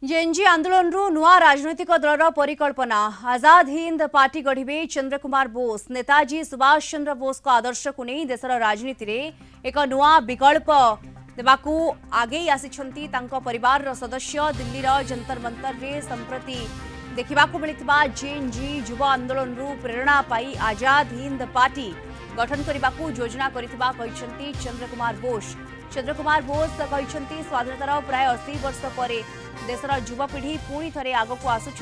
JNG आंदोलन नुआ राजनैतिक दलर परिकल्पना आजाद हिंद पार्टी गढ़े चंद्र कुमार बोस नेताजी सुभाष चंद्र बोस को आदर्श को नहीं देशर राजनीति में एक नुआ विकल्प देवाकू आगे आसी परिवार सदस्य दिल्ली जंतर मंतर रे संप्रति देखा मिलता जेएनजी युवा आंदोलन प्रेरणा पाई आजाद हिंद पार्टी गठन करने को योजना करथिबा कहिसंती चंद्र कुमार बोस कहते स्वाधीनतार प्राय 80 वर्ष पर देशर युवपीढ़ी पुणी थे आगक आसुंच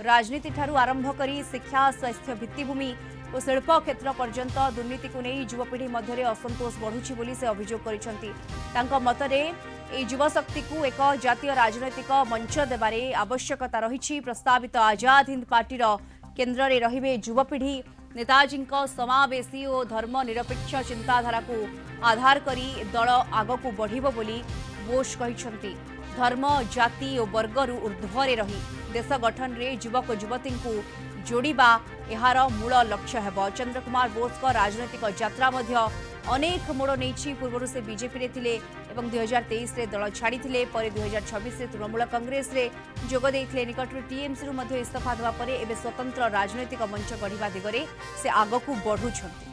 राजनीति ठारू आरंभ करी शिक्षा स्वास्थ्य भित्तिभूमि और शिल्प क्षेत्र पर्यंत दुर्नीति को नहीं युवपीढ़ी मध्य असंतोष बढ़ुछि बोली से अभियोग कर मतरे युवशक्ति को एक जातीय राजनैतिक मंच देबारे आवश्यकता रही प्रस्तावित आजाद हिंद पार्टी केन्द्र में रहिबे युवपीढ़ी नेताजी समावेशी और धर्मनिरपेक्ष चिंताधारा को आधार करी दल आगक बढ़िबो बोली बोस कहिसंती धर्म जाति और वर्गर ऊर्ध्वरे रही देश गठन रे युवक युवती को जोड़िबा एहार मूल लक्ष्य हेब चंद्र कुमार बोस को राजनैतिक यात्रा मध्य अनेक मोड़ नहीं पूर्व से बीजेपी रे थिले एवं 2023 रे दल छाड़ी 2026 रे तृणमूल कांग्रेस रे जोग देइथिले निकटरे टीएमसी रु मध्य इस्तीफा देवा परे एबे स्वतंत्र राजनैतिक मंच गढ़िबा दिगरे से आगकू बढ़ुछंती।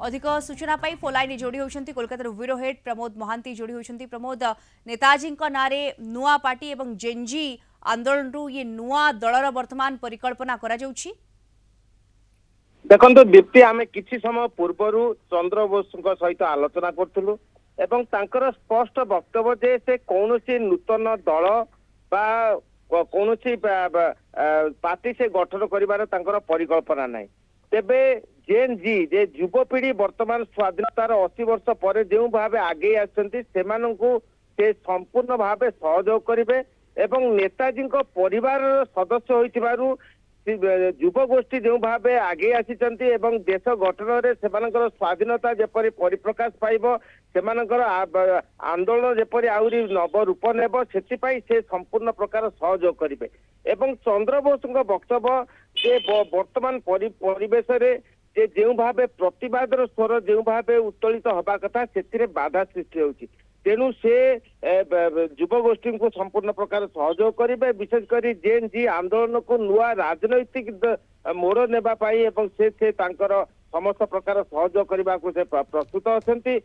अधिक सूचना पाई फोलाइन जोड़ी होती कोलकाता ब्यूरो हेड प्रमोद महांती जोड़ी होती। प्रमोद नेताजी नारे नुआ पार्टी एवं जेएनजी आंदोलन ये नुआ दलर वर्तमान परिकल्पना करा जाउछि। देखो दीप्ति आम किसी समय पूर्वर चंद्र बोस सहित आलोचना करूँ एवं तांकर स्पष्ट वक्तव्य जे से कौन नूतन दल बा कौन पार्टी से गठन कर परिकल्पना नहीं तेबे जेएनजी जे युवपीढ़ी वर्तमान स्वाधीनतार 80 वर्ष पर जो भाव आगे आसते से संपूर्ण भाव सहयोग करेंगे एवं नेताजी परिवार सदस्य होइथिबारु युव गोष्ठी जो भाव आगे आसी देश गठन में स्वाधीनता जपरी परिप्रकाश पाइब से आंदोलन जपरी आहरी नवरूप नेब से संपूर्ण प्रकार सहयोग करेंगे एवं चंद्र बोस वक्तव्य जे वर्तमान परिवेश जे जो भाव प्रतिवाद स्वर जो भाव उत्तोलित हवा कथा से बाधा सृष्टि होती तेणु से युव गोष्ठी को संपूर्ण प्रकार सहयोग करेंगे विशेषकर जेएनजी आंदोलन को नुआ राजनैतिक मोड़ नेबा पाई एवं से समस्त प्रकार सहयोग करने को से प्रस्तुत अच्छी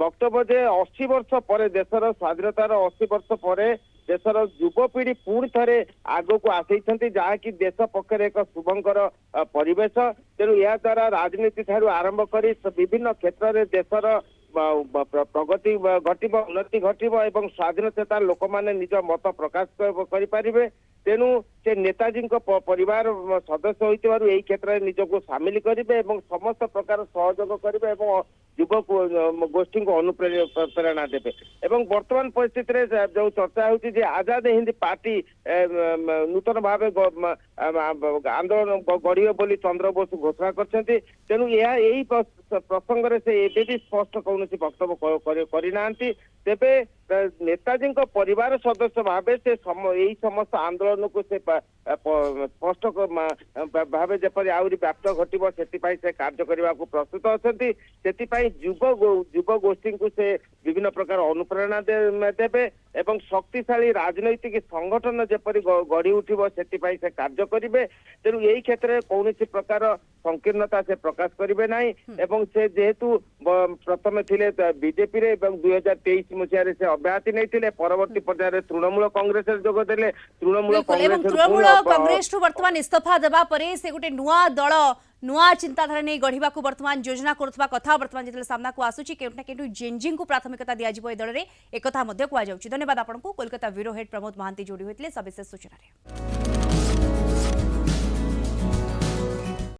वक्तव्य जे 80 वर्ष पर देशर स्वाधीनतार 80 वर्ष पर देशर युवपीढ़ी पुणी थे आग को आसई जहाँकि देश पक्षर एक शुभंकर परिवेश तेणु या द्वारा राजनीति ठारू आरंभ कर विभिन्न क्षेत्र में देशर प्रगति घटब उन्नति घटब एवं स्वाधीनता लोक मैंने निज मत प्रकाश करें तेणु से नेताजी परिवार सदस्य होइतिबारु एई क्षेत्र में निजको सामिल करेंगे समस्त प्रकार सहयोग करेंगे युव गोष्ठी को अनुप्रेरणा देवे एवं वर्तमान परिस्थिति जो चर्चा होती आजाद हिंद पार्टी नूतन भाव आंदोलन गढ़ बोली चंद्र बोस घोषणा करछन्ती तेणु यही प्रसंग से एबे भी स्पष्ट कौन वक्तव्य करना तेबे नेताजी परिवार सदस्य भाव से यही समस्त आंदोलन को से स्पष्ट भाव जपरी आहरी व्याप्त घटब से कार्य करने को प्रस्तुत अच्छा युव गोष्ठी को से विभिन्न प्रकार अनुप्रेरणा देवे एवं शक्तिशाली राजनैतिक संगठन जपरी गढ़ी उठब से कार्य करेंगे तेणु यही क्षेत्र में कौन प्रकार संकीर्णता से प्रकाश करेंगे ना एवं से जेहेतु प्रथम थे बीजेपी रे 2023 मसीह से अब्याहति नहीं परवर्ती पर्यायर तृणमूल कांग्रेस जोगदे तृणमूल कांग्रेस वर्तमान इस्तीफा देवा परे से गोटे नुआ दल नुआ चिंताधारा नहीं गढ़ा को वर्तमान योजना करुवा कथा वर्तमान जो सामना को आसूची केउठा केउठा जेएनजी को प्राथमिकता दिया दल में एक कथा कहुच्छी। धन्यवाद आपको कोलकाता ब्यूरो हेड प्रमोद महांती जोड़ी होते सविशेष सूचना।